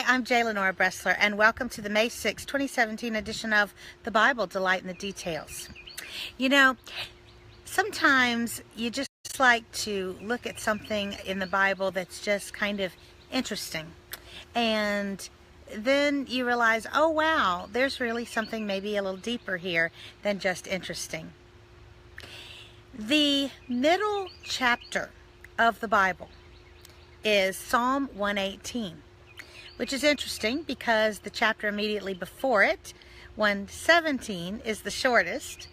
I'm J. Lenora Bressler, and welcome to the May 6, 2017 edition of the Bible, Delight in the Details. You know, sometimes you just like to look at something in the Bible that's just kind of interesting. And then you realize, oh wow, there's really something maybe a little deeper here than just interesting. The middle chapter of the Bible is Psalm 118. Which is interesting because the chapter immediately before it, 117, is the shortest,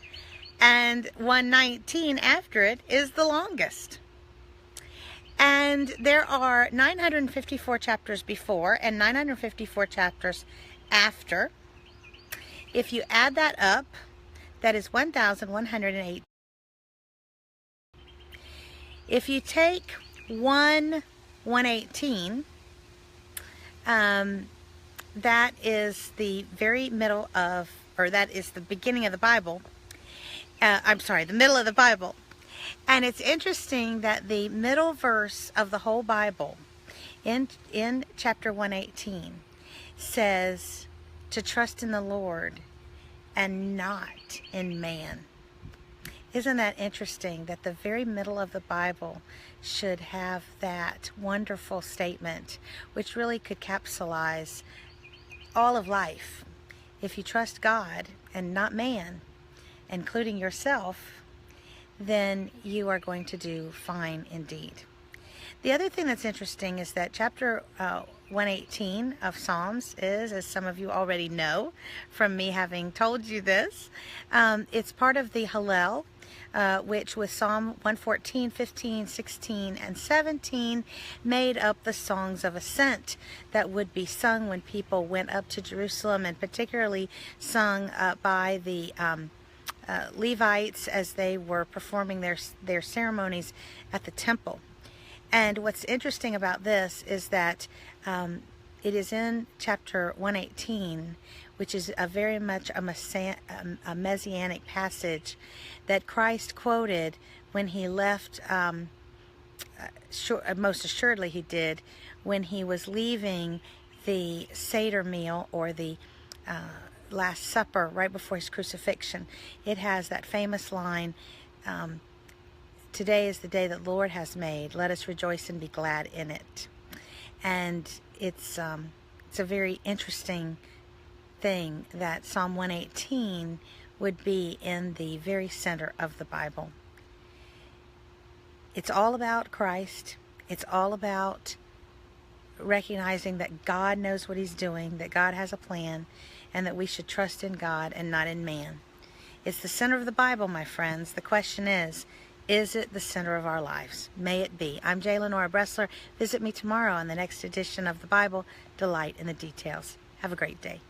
and 119 after it is the longest. And there are 954 chapters before and 954 chapters after. If you add that up, that is 1,108. If you take 118, that is the very middle of, or that is the beginning of the Bible. The middle of the Bible. And it's interesting that the middle verse of the whole Bible in chapter 118 says to trust in the Lord and not in man. Isn't that interesting that the very middle of the Bible should have that wonderful statement, which really could capsulize all of life? If you trust God and not man, including yourself, then you are going to do fine indeed. The other thing that's interesting is that chapter 118 of Psalms is, as some of you already know from me having told you this, it's part of the Hallel, which with Psalm 114, 15, 16, and 17 made up the songs of ascent that would be sung when people went up to Jerusalem, and particularly sung by the Levites as they were performing their ceremonies at the temple. And what's interesting about this is that it is in chapter 118, which is a very much a messianic passage that Christ quoted when he left, most assuredly he did, when he was leaving the Seder meal, or the Last Supper, right before his crucifixion. It has that famous line, today is the day that the Lord has made. Let us rejoice and be glad in it. And it's a very interesting thing that Psalm 118 would be in the very center of the Bible. It's all about Christ. It's all about recognizing that God knows what he's doing, that God has a plan, and that we should trust in God and not in man. It's the center of the Bible, my friends. The question is it the center of our lives? May it be. I'm J. Lenora Bressler. Visit me tomorrow on the next edition of the Bible, Delight in the Details. Have a great day.